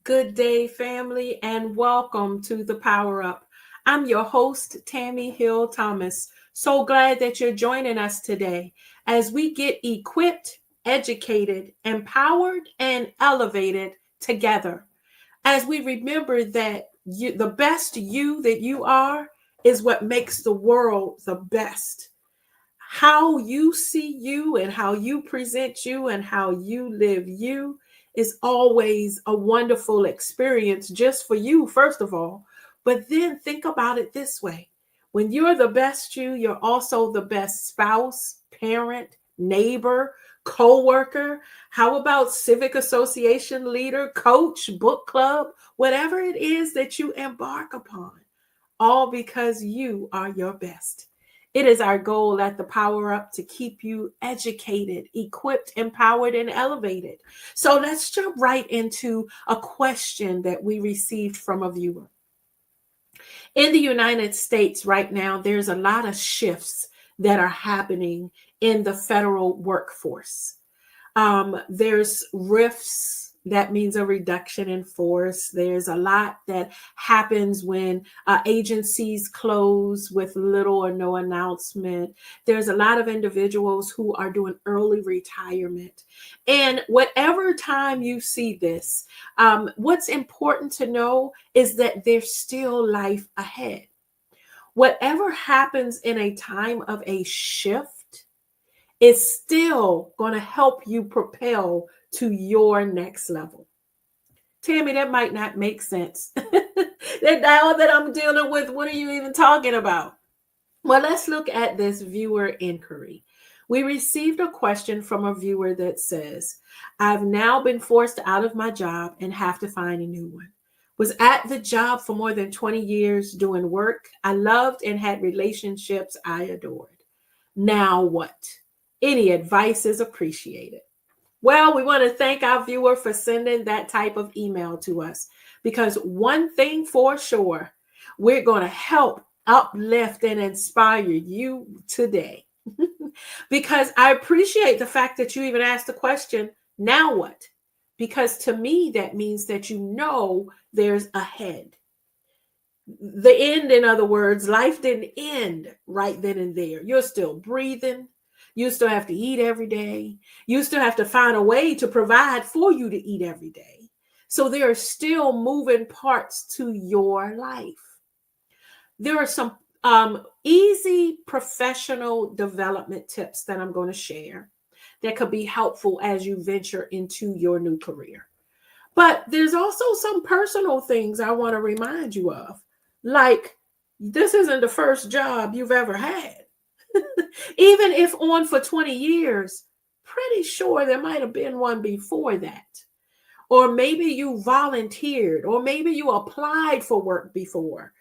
good day, family, and welcome to the Power Up. I'm your host, Tami Hill Thomas. So glad that you're joining us today as we get equipped, educated, empowered, and elevated together. As we remember that the best you that you are is what makes the world the best. How you see you and how you present you and how you live you is always a wonderful experience just for you, first of all. But then think about it this way: when you're the best you, you're also the best spouse, parent, neighbor, co-worker. How about civic association leader, coach, book club, whatever it is that you embark upon, all because you are your best. It is our goal at the Power Up to keep you educated, equipped, empowered, and elevated. So let's jump right into a question that we received from a viewer. In the United States right now, there's a lot of shifts that are happening in the federal workforce. There's rifts. That means a reduction in force. There's a lot that happens when agencies close with little or no announcement. There's a lot of individuals who are doing early retirement. And whatever time you see this, what's important to know is that there's still life ahead. Whatever happens in a time of a shift is still going to help you propel to your next level. Tammy, that might not make sense. That now that I'm dealing with, what are you even talking about? Well, let's look at this viewer inquiry. We received a question from a viewer that says, I've now been forced out of my job and have to find a new one. Was at the job for more than 20 years doing work I loved and had relationships I adored. Now what? Any advice is appreciated. Well, we want to thank our viewer for sending that type of email to us, because one thing for sure, we're going to help uplift and inspire you today. Because I appreciate the fact that you even asked the question, now what? Because to me, that means that you know there's ahead. The end, in other words, life didn't end right then and there. You're still breathing. You still have to eat every day. You still have to find a way to provide for you to eat every day. So there are still moving parts to your life. There are some easy professional development tips that I'm going to share that could be helpful as you venture into your new career. But there's also some personal things I want to remind you of. Like, this isn't the first job you've ever had. Even if on for 20 years, pretty sure there might have been one before that. Or maybe you volunteered, or maybe you applied for work before.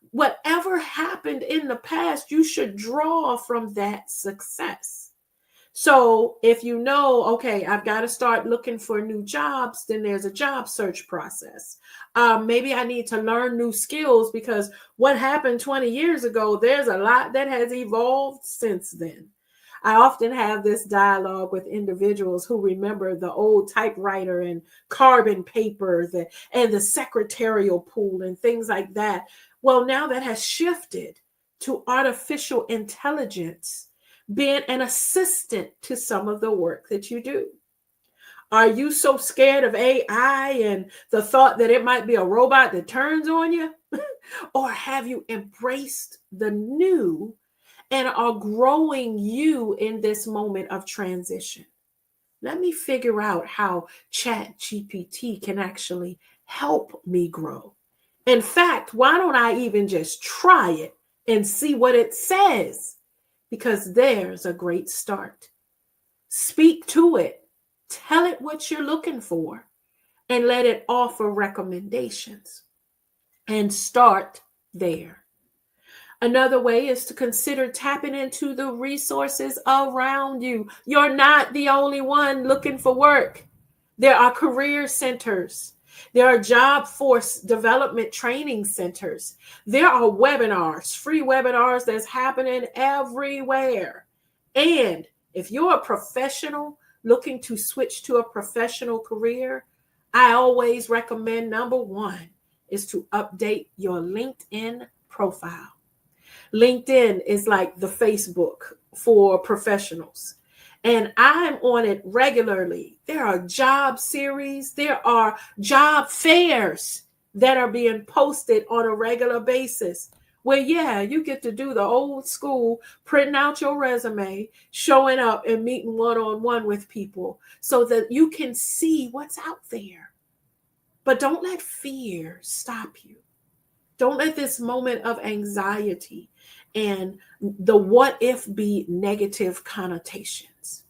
Whatever happened in the past, you should draw from that success. So if you know, okay, I've got to start looking for new jobs, then there's a job search process. Maybe I need to learn new skills, because what happened 20 years ago, there's a lot that has evolved since then. I often have this dialogue with individuals who remember the old typewriter and carbon paper and the secretarial pool and things like that. Well, now that has shifted to artificial intelligence being an assistant to some of the work that you do. Are you so scared of AI and the thought that it might be a robot that turns on you? Or have you embraced the new and are growing you in this moment of transition? Let me figure out how ChatGPT can actually help me grow. In fact, why don't I even just try it and see what it says? Because there's a great start. Speak to it. Tell it what you're looking for and let it offer recommendations. And start there. Another way is to consider tapping into the resources around you. You're not the only one looking for work. There are career centers. There are job force development training centers. There are webinars, free webinars that's happening everywhere. And if you're a professional looking to switch to a professional career, I always recommend number one is to update your LinkedIn profile. LinkedIn is like the Facebook for professionals. And I'm on it regularly. There are job series, there are job fairs that are being posted on a regular basis. Where, yeah, you get to do the old school, printing out your resume, showing up and meeting one on one with people so that you can see what's out there. But don't let fear stop you. Don't let this moment of anxiety and the what if be negative connotations.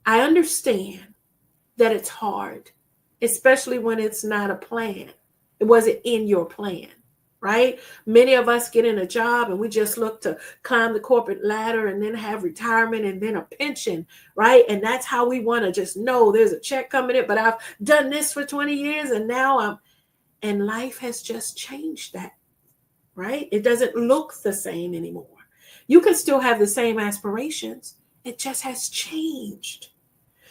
I understand that it's hard, especially when it's not a plan. It wasn't in your plan, right? Many of us get in a job and we just look to climb the corporate ladder and then have retirement and then a pension, right? And that's how we want to just know there's a check coming in, but I've done this for 20 years and now and life has just changed that, right? It doesn't look the same anymore. You can still have the same aspirations. It just has changed.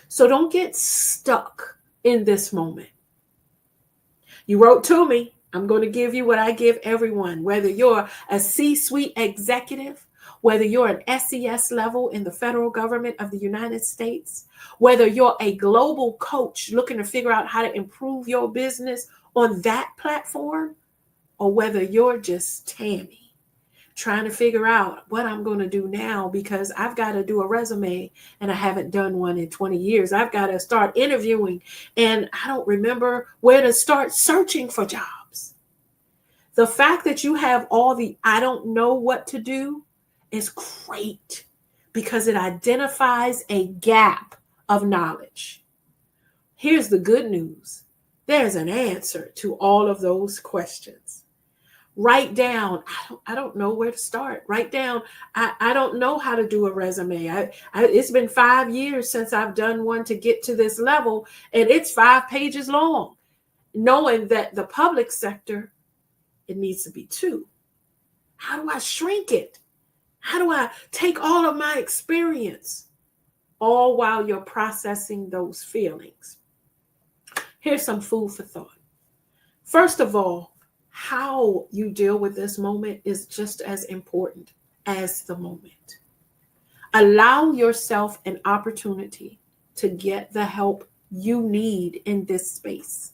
So don't get stuck in this moment. You wrote to me. I'm going to give you what I give everyone, whether you're a C-suite executive, whether you're an SES level in the federal government of the United States, whether you're a global coach looking to figure out how to improve your business on that platform, or whether you're just Tami trying to figure out what I'm going to do now because I've got to do a resume and I haven't done one in 20 years. I've got to start interviewing and I don't remember where to start searching for jobs. The fact that you have all the I don't know what to do is great because it identifies a gap of knowledge. Here's the good news. There's an answer to all of those questions. Write down, I don't know where to start. Write down, I don't know how to do a resume. It's been 5 years since I've done one to get to this level, and it's 5 pages long. Knowing that the public sector, it needs to be 2. How do I shrink it? How do I take all of my experience, all while you're processing those feelings? Here's some food for thought. First of all, how you deal with this moment is just as important as the moment. Allow yourself an opportunity to get the help you need in this space.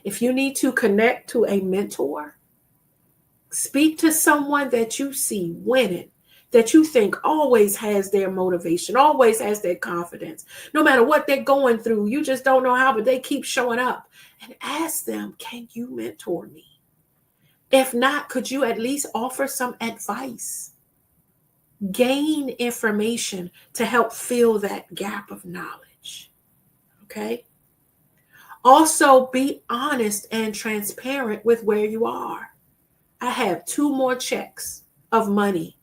If you need to connect to a mentor, speak to someone that you see winning, that you think always has their motivation, always has their confidence. No matter what they're going through, you just don't know how, but they keep showing up. And ask them, can you mentor me? If not, could you at least offer some advice? Gain information to help fill that gap of knowledge. Okay? Also, be honest and transparent with where you are. I have 2 more checks of money,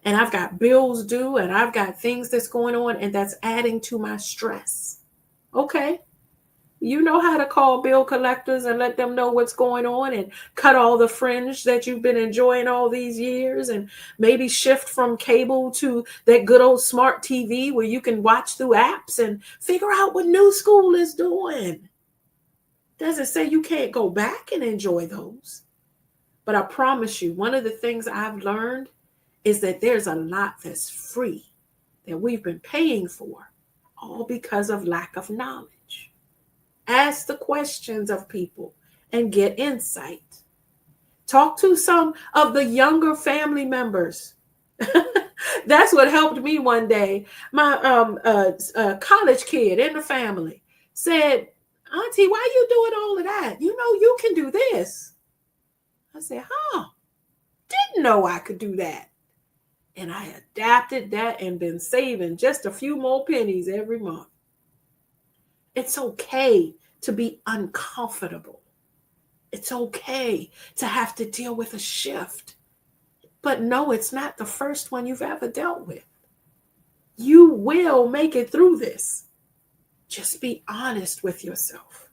and I've got bills due, and I've got things that's going on, and that's adding to my stress. Okay? You know how to call bill collectors and let them know what's going on and cut all the fringe that you've been enjoying all these years and maybe shift from cable to that good old smart TV where you can watch through apps and figure out what new school is doing. Doesn't say you can't go back and enjoy those. But I promise you, one of the things I've learned is that there's a lot that's free that we've been paying for, all because of lack of knowledge. Ask the questions of people and get insight. Talk to some of the younger family members. That's what helped me one day. My college kid in the family said, Auntie, why are you doing all of that? You know you can do this. I said, didn't know I could do that. And I adapted that and been saving just a few more pennies every month. It's okay to be uncomfortable. It's okay to have to deal with a shift. But no, it's not the first one you've ever dealt with. You will make it through this. Just be honest with yourself.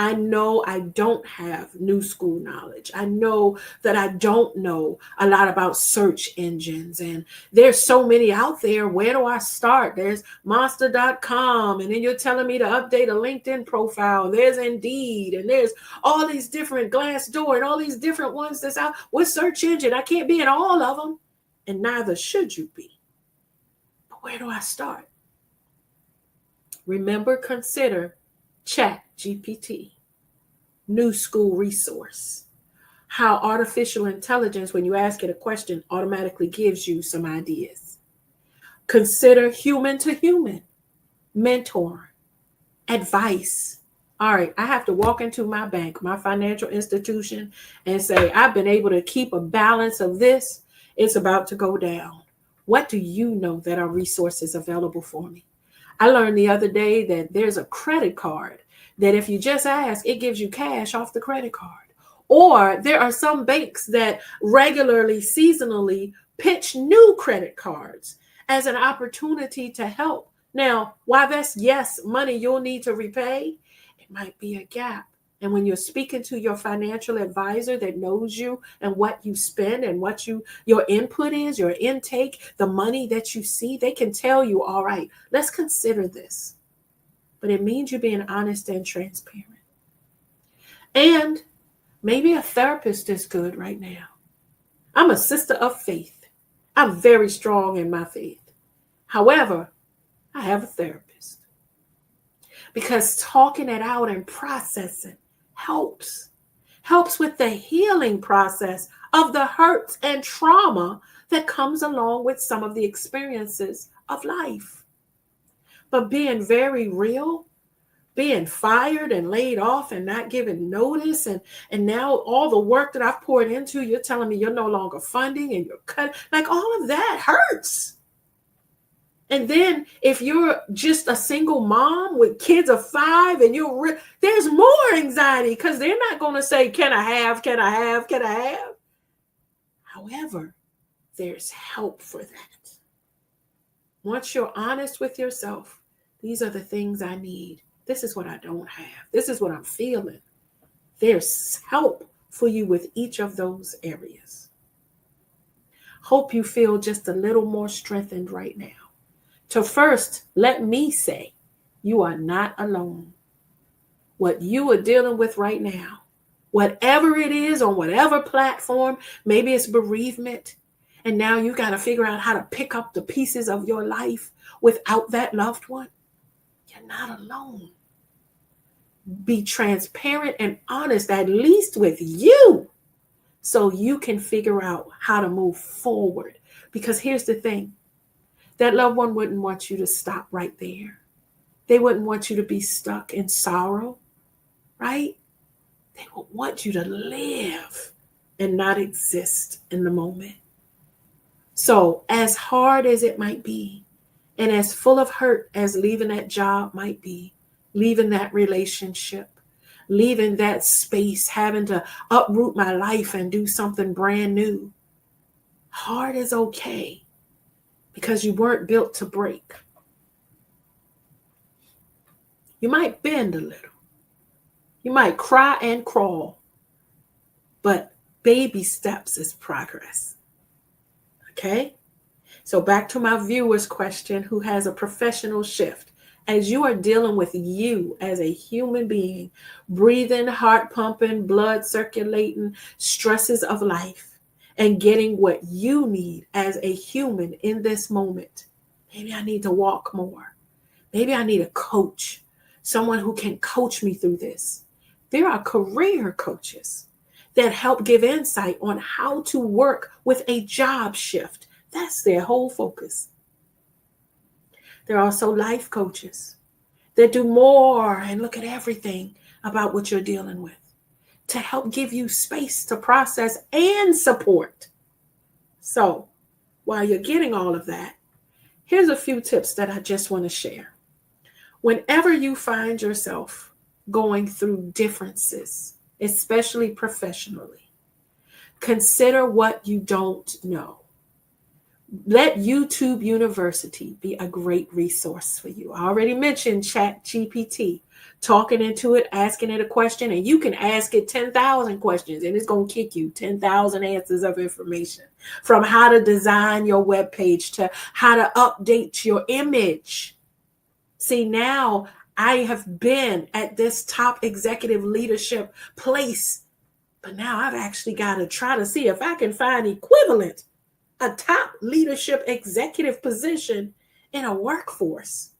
I know I don't have new school knowledge. I know that I don't know a lot about search engines, and there's so many out there. Where do I start? There's monster.com, and then you're telling me to update a LinkedIn profile. There's Indeed, and there's all these different Glassdoor and all these different ones that's out with search engine. I can't be in all of them, and neither should you be. But where do I start? Remember, consider Chat GPT, new school resource. How artificial intelligence, when you ask it a question, automatically gives you some ideas. Consider human to human, mentor, advice. All right, I have to walk into my bank, my financial institution, and say, I've been able to keep a balance of this. It's about to go down. What do you know that are resources available for me? I learned the other day that there's a credit card that if you just ask, it gives you cash off the credit card. Or there are some banks that regularly, seasonally pitch new credit cards as an opportunity to help. Now, while that's, yes, money you'll need to repay, it might be a gap. And when you're speaking to your financial advisor that knows you and what you spend and what your input is, your intake, the money that you see, they can tell you, all right, let's consider this. But it means you being honest and transparent. And maybe a therapist is good right now. I'm a sister of faith. I'm very strong in my faith. However, I have a therapist. Because talking it out and processing helps with the healing process of the hurts and trauma that comes along with some of the experiences of life. But being very real, being fired and laid off and not giving notice, and now all the work that I've poured into, you're telling me you're no longer funding and you're cut, like all of that hurts. And then if you're just a single mom with kids of 5 and there's more anxiety because they're not going to say, can I have? However, there's help for that. Once you're honest with yourself, these are the things I need. This is what I don't have. This is what I'm feeling. There's help for you with each of those areas. Hope you feel just a little more strengthened right now. So first, let me say, you are not alone. What you are dealing with right now, whatever it is on whatever platform, maybe it's bereavement, and now you got to figure out how to pick up the pieces of your life without that loved one. You're not alone. Be transparent and honest, at least with you, so you can figure out how to move forward. Because here's the thing. That loved one wouldn't want you to stop right there. They wouldn't want you to be stuck in sorrow, right? They would want you to live and not exist in the moment. So as hard as it might be, and as full of hurt as leaving that job might be, leaving that relationship, leaving that space, having to uproot my life and do something brand new, hard is okay. Because you weren't built to break. You might bend a little. You might cry and crawl. But baby steps is progress. Okay? So back to my viewer's question, who has a professional shift. As you are dealing with you as a human being, breathing, heart pumping, blood circulating, stresses of life, and getting what you need as a human in this moment. Maybe I need to walk more. Maybe I need a coach, someone who can coach me through this. There are career coaches that help give insight on how to work with a job shift. That's their whole focus. There are also life coaches that do more and look at everything about what you're dealing with, to help give you space to process and support. So while you're getting all of that, here's a few tips that I just want to share. Whenever you find yourself going through differences, especially professionally, consider what you don't know. Let YouTube University be a great resource for you. I already mentioned Chat GPT. Talking into it, asking it a question, and you can ask it 10,000 questions, and it's going to kick you 10,000 answers of information, from how to design your web page to how to update your image. See, now I have been at this top executive leadership place, but now I've actually got to try to see if I can find equivalent, a top leadership executive position in a workforce.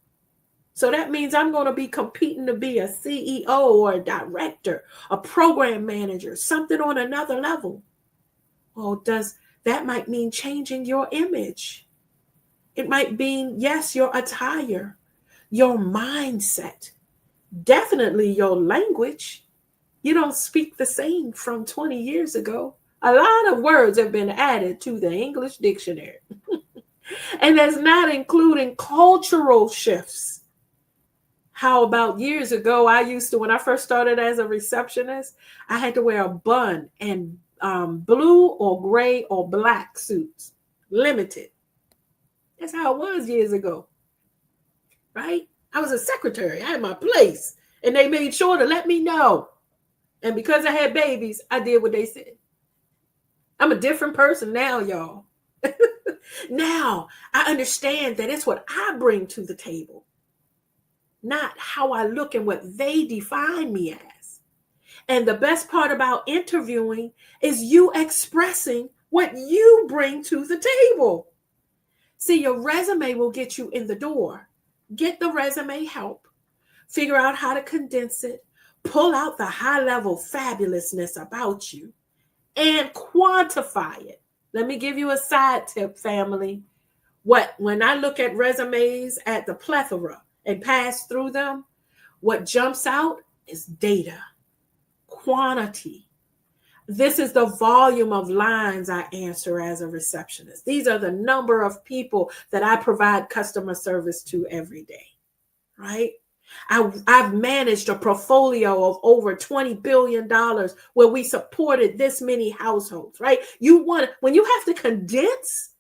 So that means I'm going to be competing to be a CEO or a director, a program manager, something on another level. Well, that might mean changing your image. It might mean, yes, your attire, your mindset, definitely your language. You don't speak the same from 20 years ago. A lot of words have been added to the English dictionary. And that's not including cultural shifts. How about years ago, when I first started as a receptionist, I had to wear a bun and blue or gray or black suits, limited. That's how it was years ago, right? I was a secretary. I had my place, and they made sure to let me know. And because I had babies, I did what they said. I'm a different person now, y'all. Now I understand that it's what I bring to the table, not how I look and what they define me as. And the best part about interviewing is you expressing what you bring to the table. See, your resume will get you in the door. Get the resume help. Figure out how to condense it. Pull out the high-level fabulousness about you and quantify it. Let me give you a side tip, family. When I look at resumes at the plethora and pass through them, what jumps out is data, quantity. This is the volume of lines I answer as a receptionist. These are the number of people that I provide customer service to every day, right? I've managed a portfolio of over $20 billion where we supported this many households, right? When you have to condense,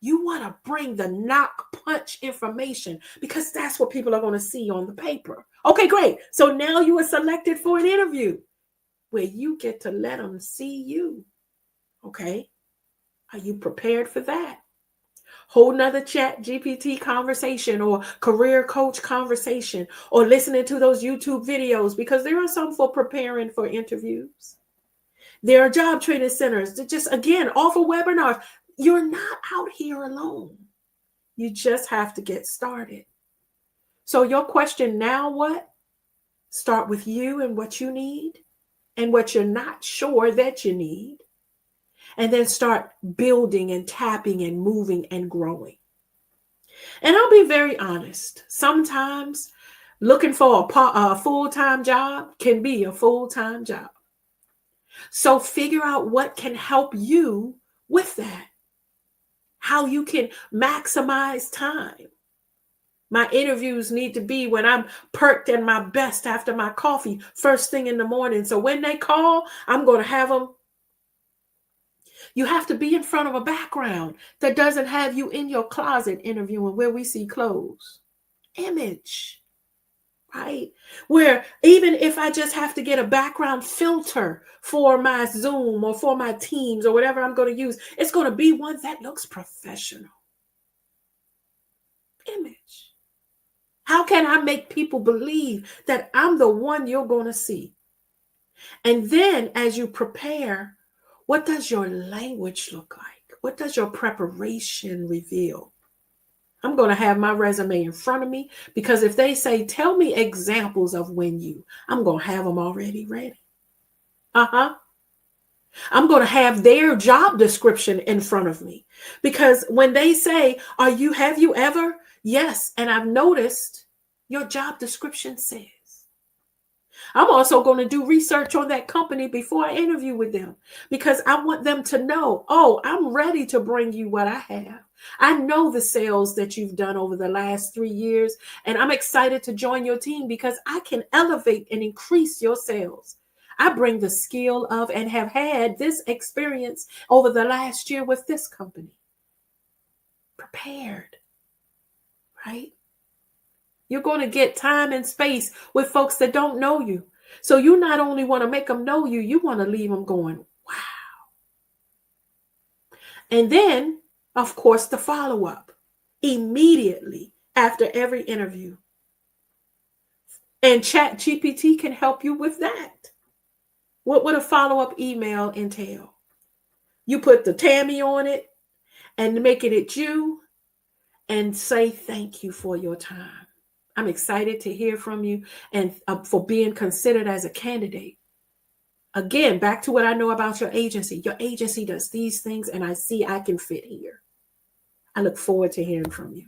you want to bring the knock punch information, because that's what people are going to see on the paper. Okay, great. So now you are selected for an interview where you get to let them see you. Okay. Are you prepared for that? Whole nother Chat GPT conversation or career coach conversation, or listening to those YouTube videos, because there are some for preparing for interviews. There are job training centers that just, again, offer webinars. You're not out here alone. You just have to get started. So your question now, what? Start with you and what you need and what you're not sure that you need. And then start building and tapping and moving and growing. And I'll be very honest. Sometimes looking for a full-time job can be a full-time job. So figure out what can help you with that. How you can maximize time. My interviews need to be when I'm perked and my best after my coffee, first thing in the morning. So when they call, I'm going to have them. You have to be in front of a background that doesn't have you in your closet interviewing where we see clothes. Image, right? Where even if I just have to get a background filter for my Zoom or for my Teams or whatever I'm going to use, it's going to be one that looks professional. Image. How can I make people believe that I'm the one you're going to see? And then as you prepare, what does your language look like? What does your preparation reveal? I'm going to have my resume in front of me, because if they say, tell me examples of when you, I'm going to have them already ready. I'm going to have their job description in front of me, because when they say, have you ever? Yes. And I've noticed your job description says. I'm also going to do research on that company before I interview with them, because I want them to know, I'm ready to bring you what I have. I know the sales that you've done over the last 3 years, and I'm excited to join your team because I can elevate and increase your sales. I bring the skill of and have had this experience over the last year with this company. prepared, right? You're going to get time and space with folks that don't know you. So you not only want to make them know you, you want to leave them going, wow. And then, of course, the follow-up immediately after every interview. And ChatGPT can help you with that. What would a follow-up email entail? You put the Tami on it and make it you and say thank you for your time. I'm excited to hear from you and for being considered as a candidate. Again, back to what I know about your agency. Your agency does these things and I see I can fit here. I look forward to hearing from you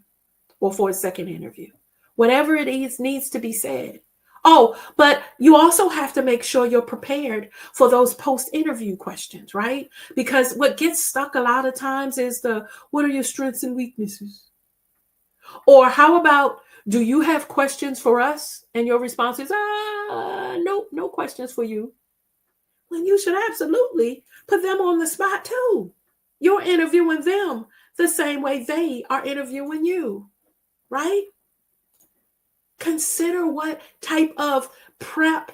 or for a second interview. Whatever it is needs to be said. Oh, but you also have to make sure you're prepared for those post-interview questions, right? Because what gets stuck a lot of times is what are your strengths and weaknesses? Or how about, do you have questions for us? And your response is, nope, no questions for you. When you should absolutely put them on the spot too. You're interviewing them the same way they are interviewing you, right? Consider what type of prep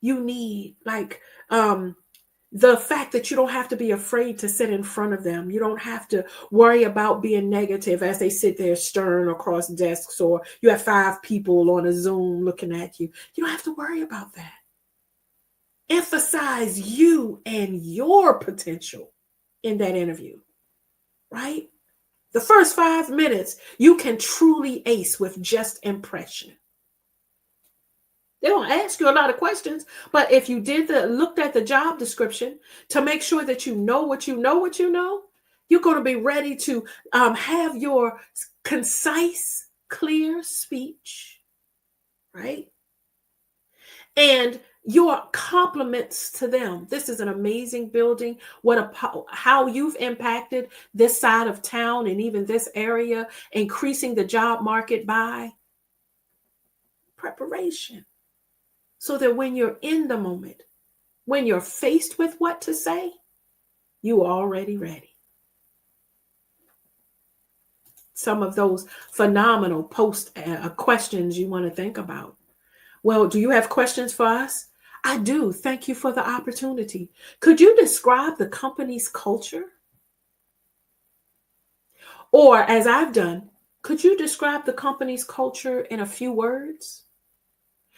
you need. Like the fact that you don't have to be afraid to sit in front of them. You don't have to worry about being negative as they sit there staring across desks, or you have 5 people on a Zoom looking at you. You don't have to worry about that. Emphasize you and your potential in that interview, right? The first 5 minutes, you can truly ace with just impression. They don't ask you a lot of questions, but if you looked at the job description to make sure that you know what you know, you're going to be ready to have your concise, clear speech, right? And your compliments to them. This is an amazing building. How you've impacted this side of town and even this area, increasing the job market by preparation. So that when you're in the moment, when you're faced with what to say, you're already ready. Some of those phenomenal post questions you want to think about. Well, do you have questions for us? I do. Thank you for the opportunity. Could you describe the company's culture? Or, as I've done, could you describe the company's culture in a few words?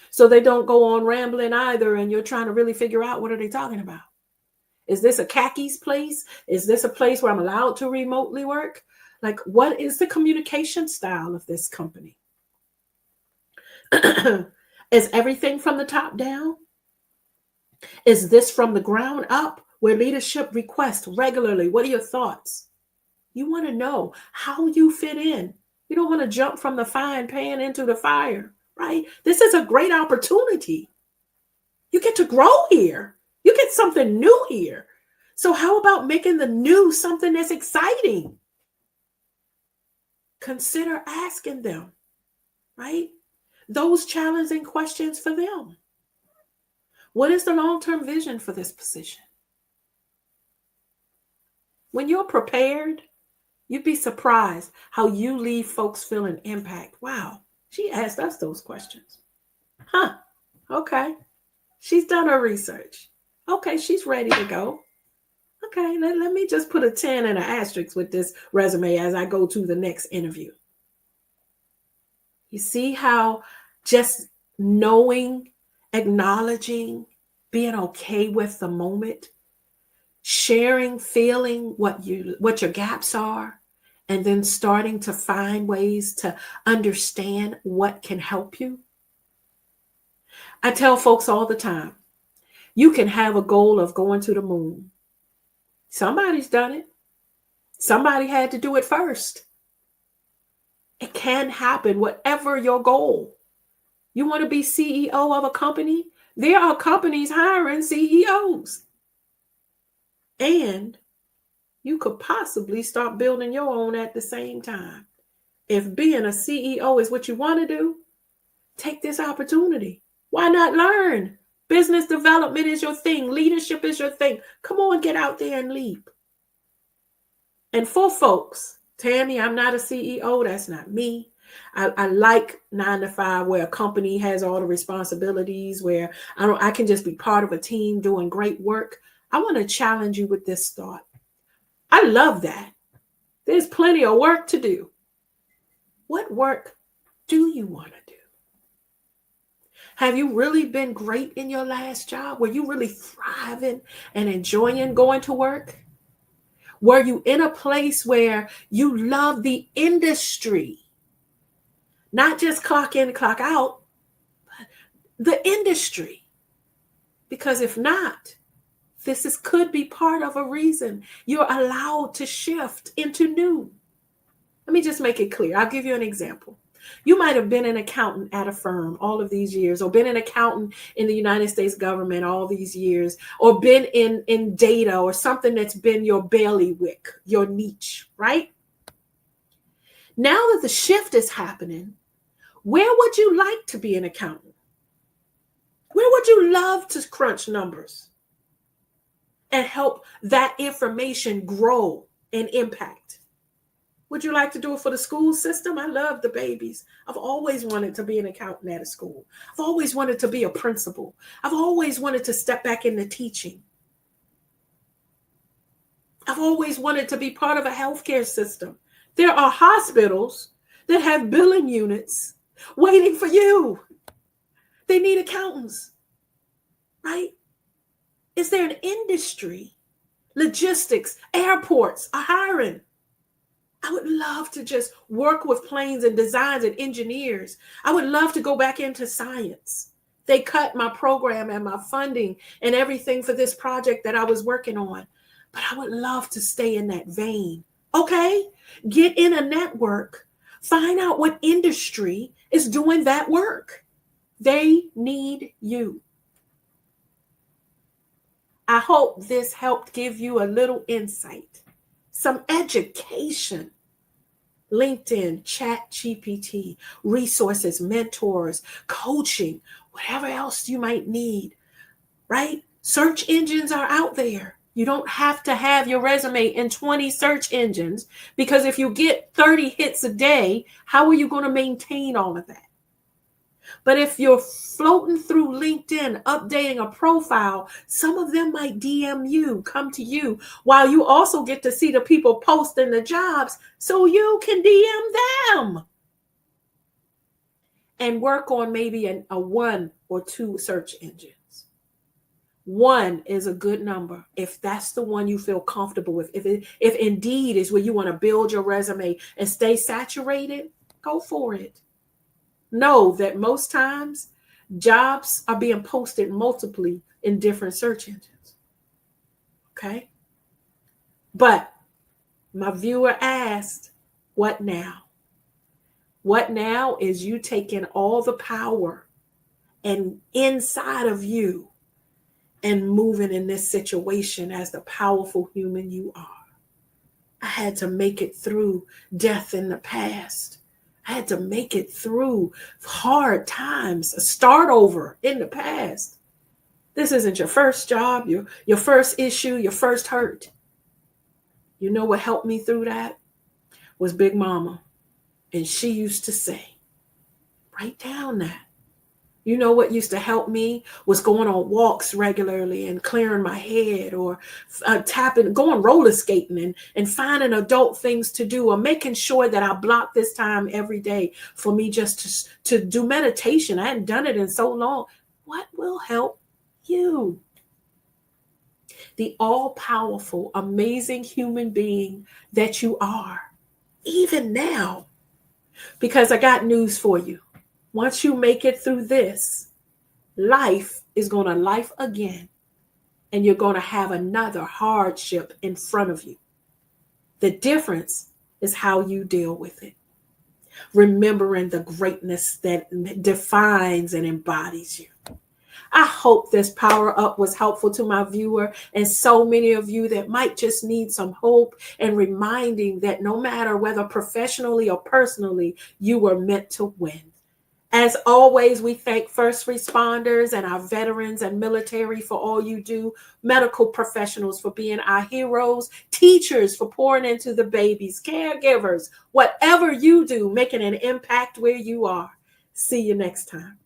So they don't go on rambling either, and you're trying to really figure out, what are they talking about? Is this a khakis place? Is this a place where I'm allowed to remotely work? Like, what is the communication style of this company? Is everything from the top down? Is this from the ground up, where leadership requests regularly? What are your thoughts? You want to know how you fit in. You don't want to jump from the frying pan into the fire, right? This is a great opportunity. You get to grow here. You get something new here. So how about making the new something that's exciting? Consider asking them, right? Those challenging questions for them. What is the long-term vision for this position? When you're prepared, you'd be surprised how you leave folks feeling impact. Wow, she asked us those questions. Huh, okay. She's done her research. Okay, she's ready to go. Okay, let me just put a 10 and an asterisk with this resume as I go to the next interview. You see how just knowing, acknowledging, being okay with the moment, sharing, feeling what your gaps are, and then starting to find ways to understand what can help you. I tell folks all the time, you can have a goal of going to the moon. Somebody's done it. Somebody had to do it first. It can happen, whatever your goal. You want to be CEO of a company? There are companies hiring CEOs. And you could possibly start building your own at the same time. If being a CEO is what you want to do, take this opportunity. Why not learn? Business development is your thing. Leadership is your thing. Come on, get out there and leap. And for folks Tammy, I'm not a CEO. That's not me. I like 9 to 5, where a company has all the responsibilities, where I can just be part of a team doing great work. I want to challenge you with this thought. I love that. There's plenty of work to do. What work do you want to do? Have you really been great in your last job? Were you really thriving and enjoying going to work? Were you in a place where you love the industry? Not just clock in, clock out, but the industry. Because if not, could be part of a reason you're allowed to shift into new. Let me just make it clear. I'll give you an example. You might have been an accountant at a firm all of these years, or been an accountant in the United States government all these years, or been in data or something that's been your bailiwick, your niche, right? Now that the shift is happening, where would you like to be an accountant? Where would you love to crunch numbers and help that information grow and impact? Would you like to do it for the school system? I love the babies. I've always wanted to be an accountant at a school. I've always wanted to be a principal. I've always wanted to step back into teaching. I've always wanted to be part of a healthcare system. There are hospitals that have billing units waiting for you. They need accountants, right? Is there an industry? Logistics, airports are hiring. I would love to just work with planes and designs and engineers. I would love to go back into science. They cut my program and my funding and everything for this project that I was working on. But I would love to stay in that vein. Okay, get in a network. Find out what industry is doing that work. They need you. I hope this helped give you a little insight, some education. LinkedIn, ChatGPT, resources, mentors, coaching, whatever else you might need, right? Search engines are out there. You don't have to have your resume in 20 search engines, because if you get 30 hits a day, how are you going to maintain all of that? But if you're floating through LinkedIn, updating a profile, some of them might DM you, come to you, while you also get to see the people posting the jobs so you can DM them. And work on maybe a 1 or 2 search engines. 1 is a good number if that's the one you feel comfortable with. If Indeed is where you want to build your resume and stay saturated, go for it. Know that most times jobs are being posted multiply in different search engines. Okay? But my viewer asked, what now? What now is you taking all the power and inside of you and moving in this situation as the powerful human you are. I had to make it through death in the past. I had to make it through hard times, a start over in the past. This isn't your first job, your first issue, your first hurt. You know what helped me through that? Was Big Mama. And she used to say, write down that. You know what used to help me was going on walks regularly and clearing my head, or going roller skating and finding adult things to do, or making sure that I block this time every day for me just to do meditation. I hadn't done it in so long. What will help you? The all-powerful, amazing human being that you are, even now. Because I got news for you. Once you make it through this, life is going to life again, and you're going to have another hardship in front of you. The difference is how you deal with it. Remembering the greatness that defines and embodies you. I hope this power up was helpful to my viewer and so many of you that might just need some hope and reminding that no matter whether professionally or personally, you were meant to win. As always, we thank first responders and our veterans and military for all you do, medical professionals for being our heroes, teachers for pouring into the babies, caregivers, whatever you do, making an impact where you are. See you next time.